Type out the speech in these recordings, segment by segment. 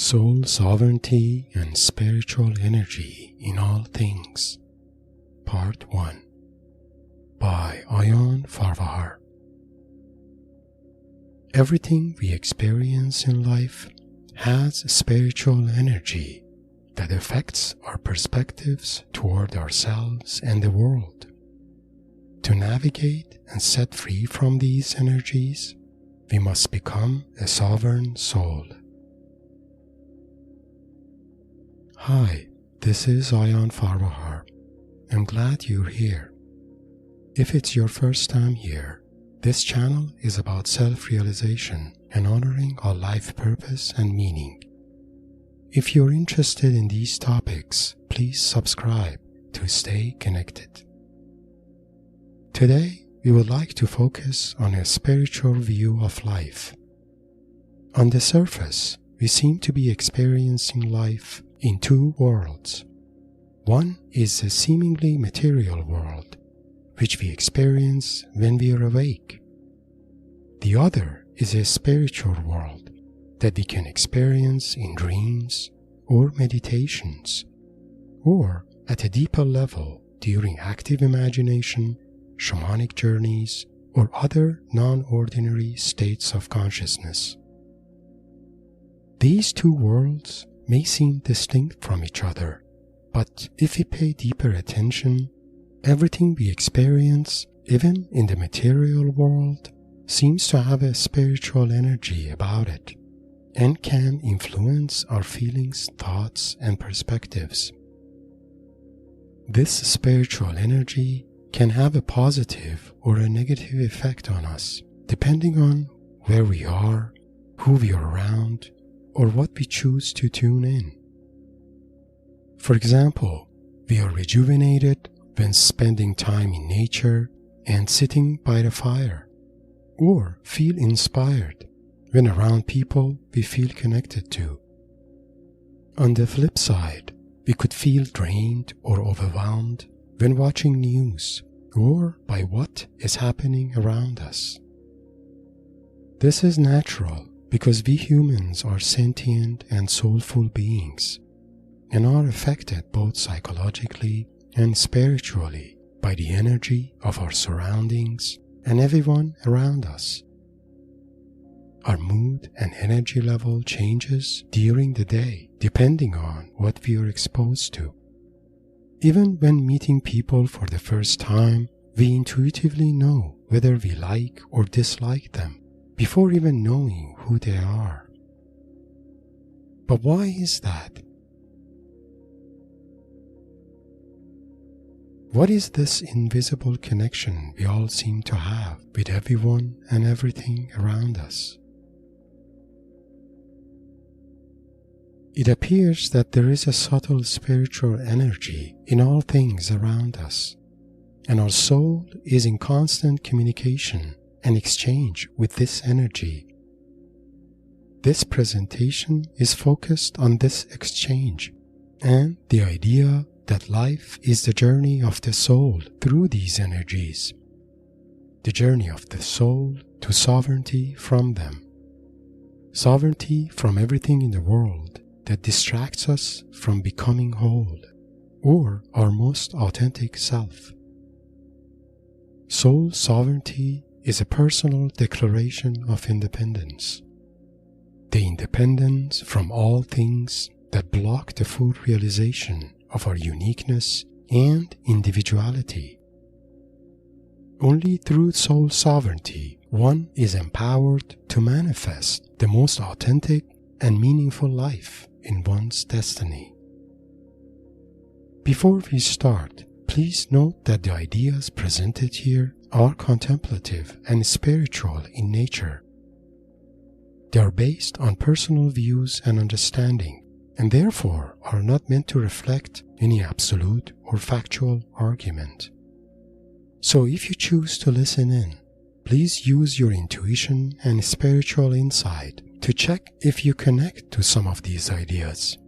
Soul Sovereignty and Spiritual Energy in All Things, Part 1, by Ayan Farvahar. Everything we experience in life has spiritual energy that affects our perspectives toward ourselves and the world. To navigate and set free from these energies, we must become a sovereign soul. Hi, this is Ayan Farvahar. I'm glad you're here. If it's your first time here, this channel is about self-realization and honoring our life purpose and meaning. If you're interested in these topics, please subscribe to stay connected. Today, we would like to focus on a spiritual view of life. On the surface, we seem to be experiencing life in two worlds. One is the seemingly material world, which we experience when we are awake. The other is a spiritual world that we can experience in dreams or meditations, or at a deeper level during active imagination, shamanic journeys, or other non-ordinary states of consciousness. These two worlds may seem distinct from each other, but if we pay deeper attention, everything we experience, even in the material world, seems to have a spiritual energy about it and can influence our feelings, thoughts, and perspectives. This spiritual energy can have a positive or a negative effect on us, depending on where we are, who we are around, or what we choose to tune in. For example, we are rejuvenated when spending time in nature and sitting by the fire, or feel inspired when around people we feel connected to. On the flip side, we could feel drained or overwhelmed when watching news or by what is happening around us. This is natural because we humans are sentient and soulful beings and are affected both psychologically and spiritually by the energy of our surroundings and everyone around us. Our mood and energy level changes during the day depending on what we are exposed to. Even when meeting people for the first time, we intuitively know whether we like or dislike them before even knowing who they are. But why is that? What is this invisible connection we all seem to have with everyone and everything around us? It appears that there is a subtle spiritual energy in all things around us, and our soul is in constant communication and exchange with this energy. This presentation is focused on this exchange and the idea that life is the journey of the soul through these energies, the journey of the soul to sovereignty from them, sovereignty from everything in the world that distracts us from becoming whole or our most authentic self. Soul sovereignty is a personal declaration of independence, the independence from all things that block the full realization of our uniqueness and individuality. Only through soul sovereignty one is empowered to manifest the most authentic and meaningful life in one's destiny. Before we start, please note that the ideas presented here are contemplative and spiritual in nature. They are based on personal views and understanding, and therefore are not meant to reflect any absolute or factual argument. So if you choose to listen in, please use your intuition and spiritual insight to check if you connect to some of these ideas.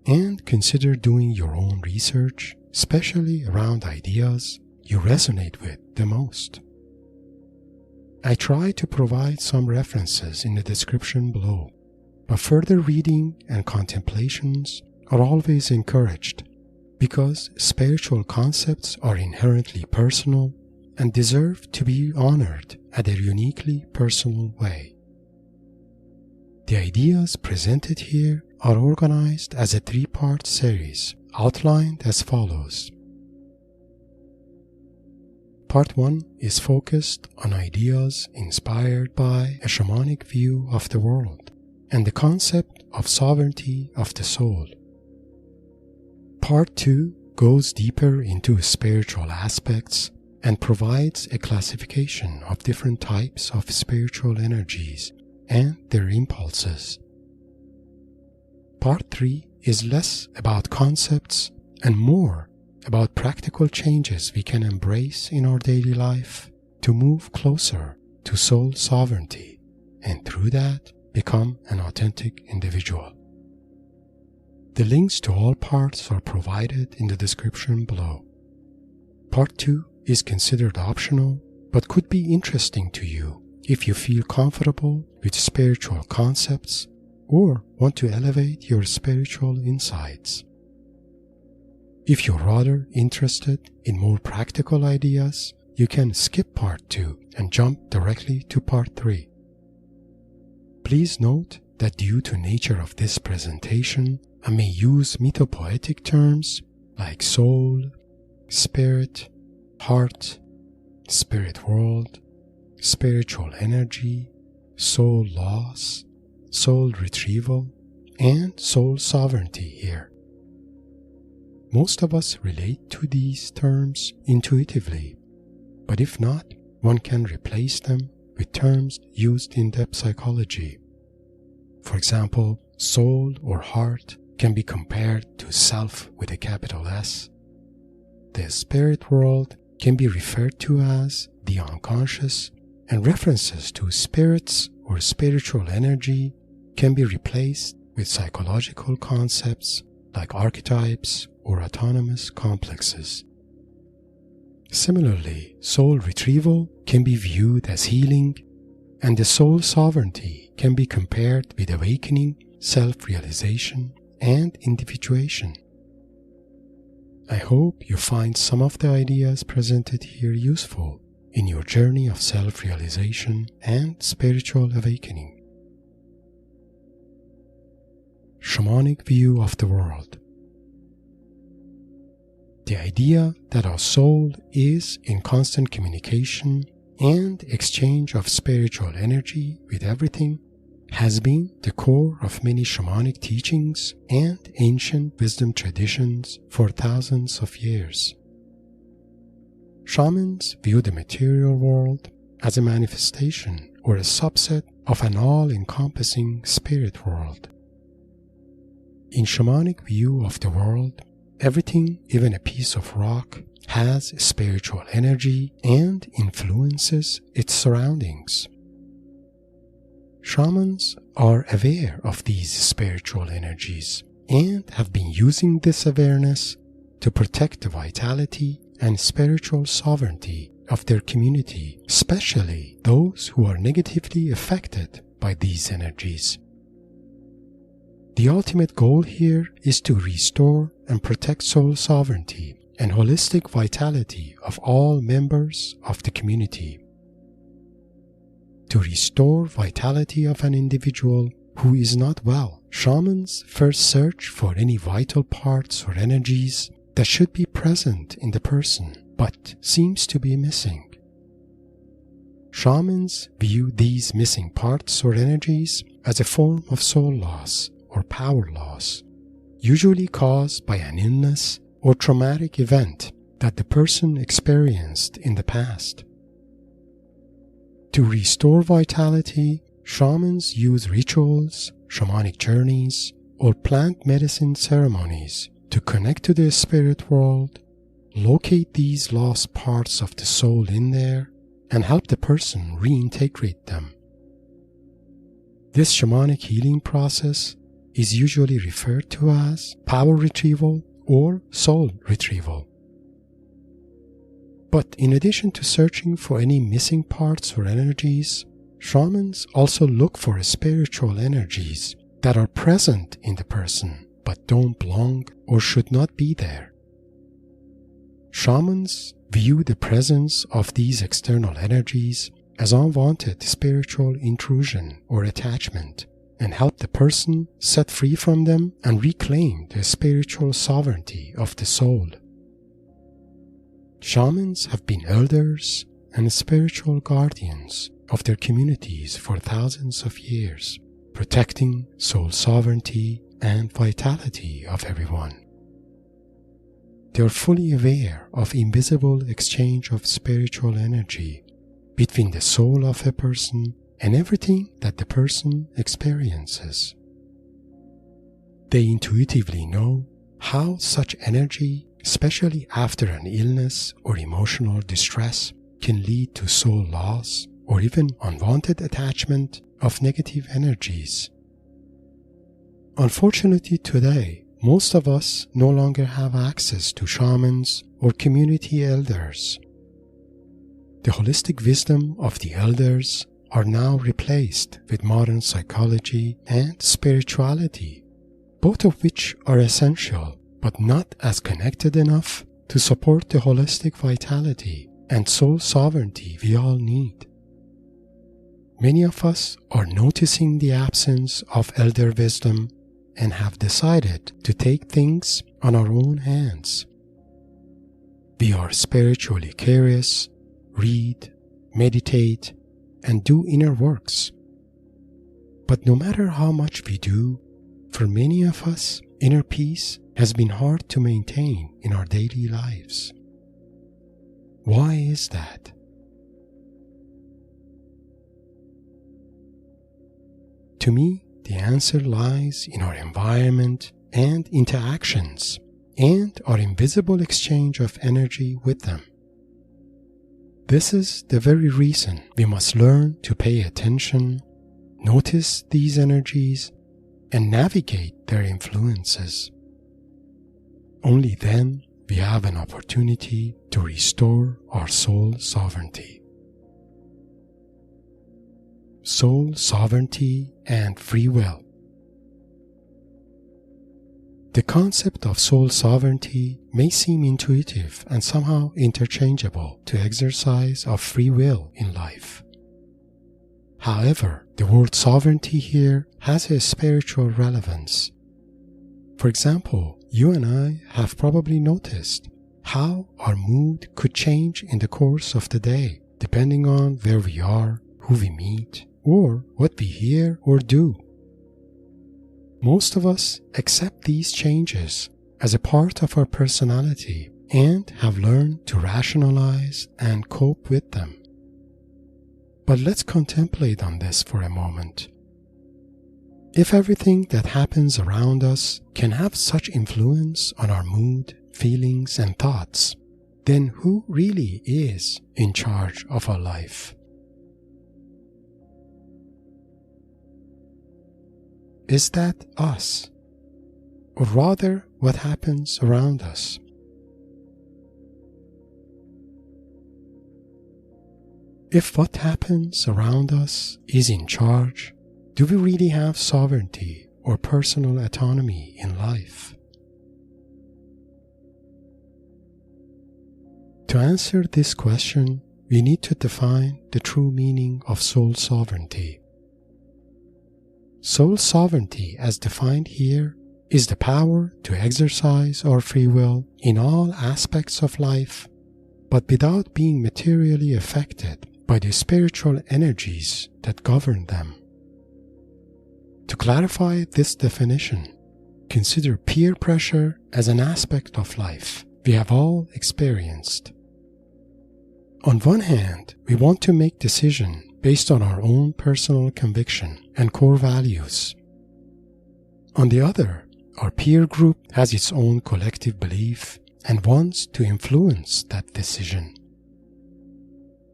And consider doing your own research, especially around ideas you resonate with the most. I try to provide some references in the description below, but further reading and contemplations are always encouraged because spiritual concepts are inherently personal and deserve to be honored at their uniquely personal way. The ideas presented here are organized as a three-part series outlined as follows. Part 1 is focused on ideas inspired by a shamanic view of the world and the concept of sovereignty of the soul. Part 2 goes deeper into spiritual aspects and provides a classification of different types of spiritual energies and their impulses. Part 3 is less about concepts and more about practical changes we can embrace in our daily life to move closer to soul sovereignty and through that become an authentic individual. The links to all parts are provided in the description below. Part 2 is considered optional but could be interesting to you if you feel comfortable with spiritual concepts or want to elevate your spiritual insights. If you're rather interested in more practical ideas, you can skip Part 2 and jump directly to Part 3. Please note that due to nature of this presentation, I may use mythopoetic terms like soul, spirit, heart, spirit world, spiritual energy, soul loss, soul retrieval, and soul sovereignty here. Most of us relate to these terms intuitively, but if not, one can replace them with terms used in depth psychology. For example, soul or heart can be compared to self with a capital S. The spirit world can be referred to as the unconscious, and references to spirits or spiritual energy can be replaced with psychological concepts like archetypes or autonomous complexes. Similarly, soul retrieval can be viewed as healing, and the soul sovereignty can be compared with awakening, self-realization, and individuation. I hope you find some of the ideas presented here useful in your journey of self-realization and spiritual awakening. Shamanic view of the world. The idea that our soul is in constant communication and exchange of spiritual energy with everything has been the core of many shamanic teachings and ancient wisdom traditions for thousands of years. Shamans view the material world as a manifestation or a subset of an all-encompassing spirit world. In shamanic view of the world, everything, even a piece of rock, has spiritual energy and influences its surroundings. Shamans are aware of these spiritual energies and have been using this awareness to protect the vitality and spiritual sovereignty of their community, especially those who are negatively affected by these energies. The ultimate goal here is to restore and protect soul sovereignty and holistic vitality of all members of the community. To restore vitality of an individual who is not well, shamans first search for any vital parts or energies that should be present in the person but seems to be missing. Shamans view these missing parts or energies as a form of soul loss or power loss, usually caused by an illness or traumatic event that the person experienced in the past. To restore vitality, shamans use rituals, shamanic journeys, or plant medicine ceremonies to connect to the spirit world, locate these lost parts of the soul in there, and help the person reintegrate them. This shamanic healing process is usually referred to as power retrieval or soul retrieval. But in addition to searching for any missing parts or energies, shamans also look for spiritual energies that are present in the person but don't belong or should not be there. Shamans view the presence of these external energies as unwanted spiritual intrusion or attachment and help the person set free from them and reclaim the spiritual sovereignty of the soul. Shamans have been elders and spiritual guardians of their communities for thousands of years, protecting soul sovereignty and vitality of everyone. They are fully aware of invisible exchange of spiritual energy between the soul of a person and everything that the person experiences. They intuitively know how such energy, especially after an illness or emotional distress, can lead to soul loss or even unwanted attachment of negative energies. Unfortunately, today, most of us no longer have access to shamans or community elders. The holistic wisdom of the elders are now replaced with modern psychology and spirituality, both of which are essential but not as connected enough to support the holistic vitality and soul sovereignty we all need. Many of us are noticing the absence of elder wisdom and have decided to take things on our own hands. We are spiritually curious, read, meditate, and do inner works. But no matter how much we do, for many of us, inner peace has been hard to maintain in our daily lives. Why is that? To me, the answer lies in our environment and interactions and our invisible exchange of energy with them. This is the very reason we must learn to pay attention, notice these energies, and navigate their influences. Only then we have an opportunity to restore our soul sovereignty. Soul sovereignty and free will. The concept of soul sovereignty may seem intuitive and somehow interchangeable to exercise of free will in life. However, the word sovereignty here has a spiritual relevance. For example, you and I have probably noticed how our mood could change in the course of the day, depending on where we are, who we meet, or what we hear or do. Most of us accept these changes as a part of our personality and have learned to rationalize and cope with them. But let's contemplate on this for a moment. If everything that happens around us can have such influence on our mood, feelings, and thoughts, then who really is in charge of our life? Is that us? Or rather, what happens around us? If what happens around us is in charge, do we really have sovereignty or personal autonomy in life? To answer this question, we need to define the true meaning of soul sovereignty. Soul sovereignty, as defined here, is the power to exercise our free will in all aspects of life, but without being materially affected by the spiritual energies that govern them. To clarify this definition, consider peer pressure as an aspect of life we have all experienced. On one hand, we want to make decisions based on our own personal conviction and core values. On the other, our peer group has its own collective belief and wants to influence that decision.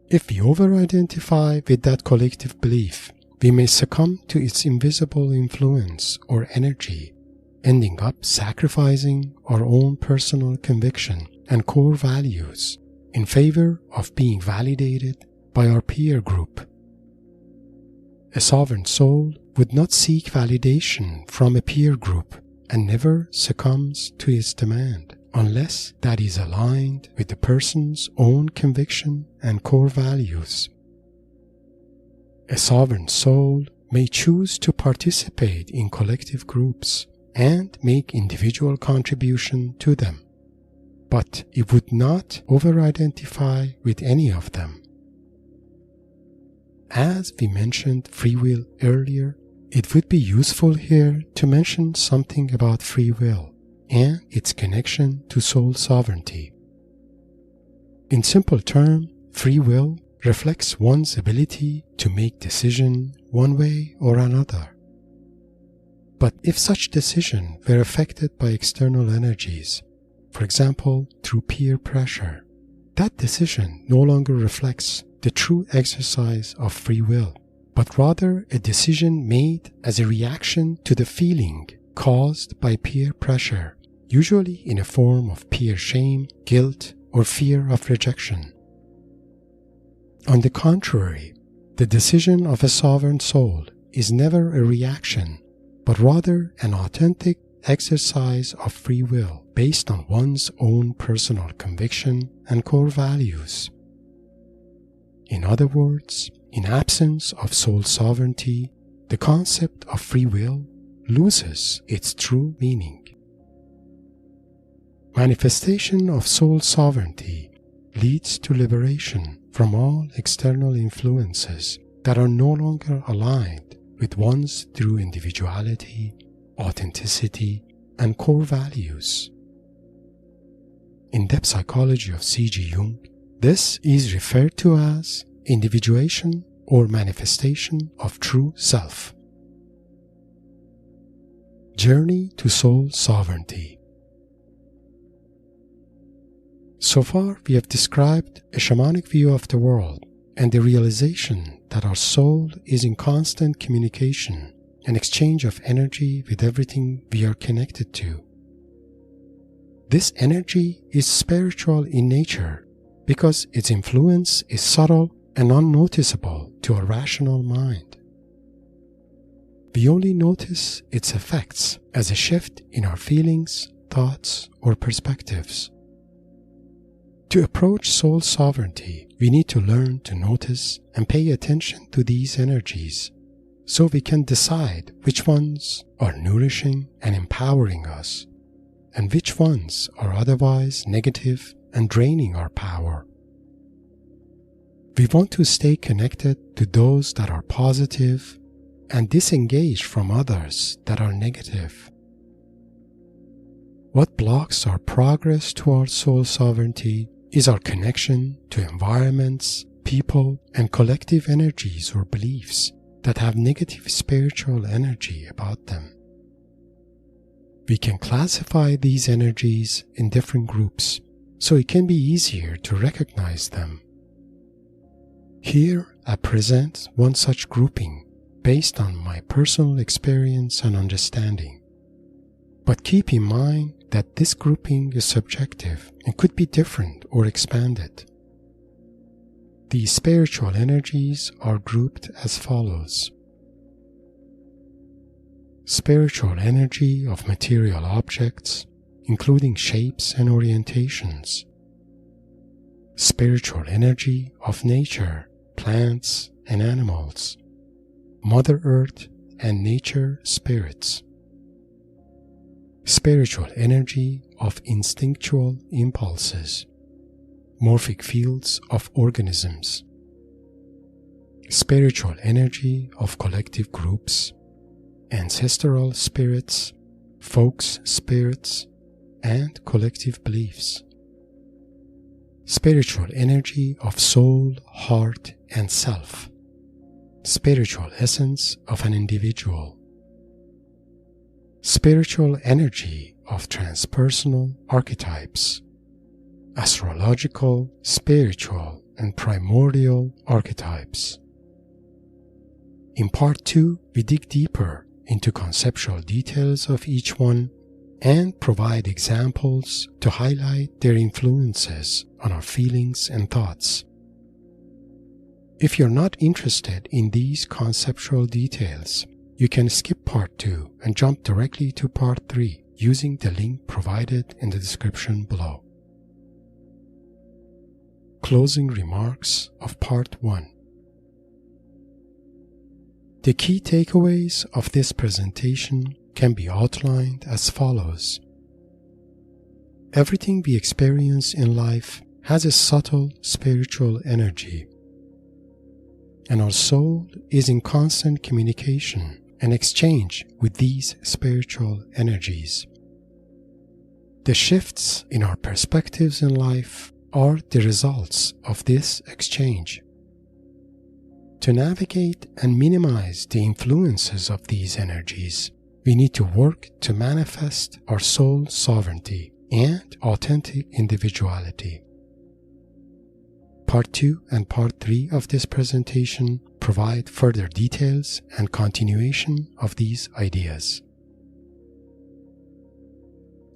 If we over-identify with that collective belief, we may succumb to its invisible influence or energy, ending up sacrificing our own personal conviction and core values in favor of being validated by our peer group. A sovereign soul would not seek validation from a peer group and never succumbs to its demand unless that is aligned with the person's own conviction and core values. A sovereign soul may choose to participate in collective groups and make individual contribution to them, but it would not over-identify with any of them. As we mentioned free will earlier, it would be useful here to mention something about free will and its connection to soul sovereignty. In simple terms, free will reflects one's ability to make decision one way or another. But if such decision were affected by external energies, for example through peer pressure, that decision no longer reflects the true exercise of free will, but rather a decision made as a reaction to the feeling caused by peer pressure, usually in a form of peer shame, guilt, or fear of rejection. On the contrary, the decision of a sovereign soul is never a reaction, but rather an authentic exercise of free will based on one's own personal conviction and core values. In other words, in absence of soul sovereignty, the concept of free will loses its true meaning. Manifestation of soul sovereignty leads to liberation from all external influences that are no longer aligned with one's true individuality, authenticity, and core values. In depth psychology of C.G. Jung, this is referred to as individuation or manifestation of true self. Journey to soul sovereignty. So far, we have described a shamanic view of the world and the realization that our soul is in constant communication and exchange of energy with everything we are connected to. This energy is spiritual in nature because its influence is subtle and unnoticeable to a rational mind. We only notice its effects as a shift in our feelings, thoughts, or perspectives. To approach soul sovereignty, we need to learn to notice and pay attention to these energies so we can decide which ones are nourishing and empowering us and which ones are otherwise negative and draining our power. We want to stay connected to those that are positive and disengage from others that are negative. What blocks our progress towards soul sovereignty is our connection to environments, people, and collective energies or beliefs that have negative spiritual energy about them. We can classify these energies in different groups, so it can be easier to recognize them. Here I present one such grouping based on my personal experience and understanding. But keep in mind that this grouping is subjective and could be different or expanded. These spiritual energies are grouped as follows. Spiritual energy of material objects, including shapes and orientations. Spiritual energy of nature, plants and animals, Mother Earth and nature spirits. Spiritual energy of instinctual impulses, morphic fields of organisms. Spiritual energy of collective groups, ancestral spirits, folks' spirits, and collective beliefs. Spiritual energy of soul, heart, and self. Spiritual essence of an individual. Spiritual energy of transpersonal archetypes. Astrological, spiritual, and primordial archetypes. In part 2, we dig deeper into conceptual details of each one and provide examples to highlight their influences on our feelings and thoughts. If you're not interested in these conceptual details, you can skip part 2 and jump directly to part 3 using the link provided in the description below. Closing remarks of part 1. The key takeaways of this presentation can be outlined as follows. Everything we experience in life has a subtle spiritual energy, and our soul is in constant communication and exchange with these spiritual energies. The shifts in our perspectives in life are the results of this exchange. To navigate and minimize the influences of these energies, we need to work to manifest our soul sovereignty and authentic individuality. Part 2 and Part 3 of this presentation provide further details and continuation of these ideas.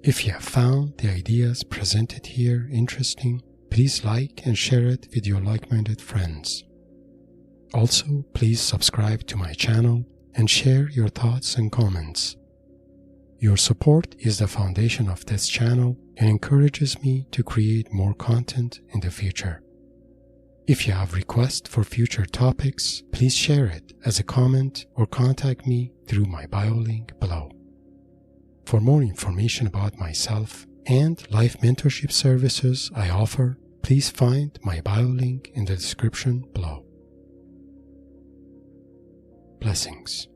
If you have found the ideas presented here interesting, please like and share it with your like-minded friends. Also, please subscribe to my channel and share your thoughts and comments. Your support is the foundation of this channel and encourages me to create more content in the future. If you have requests for future topics, please share it as a comment or contact me through my bio link below. For more information about myself and life mentorship services I offer, please find my bio link in the description below. Blessings.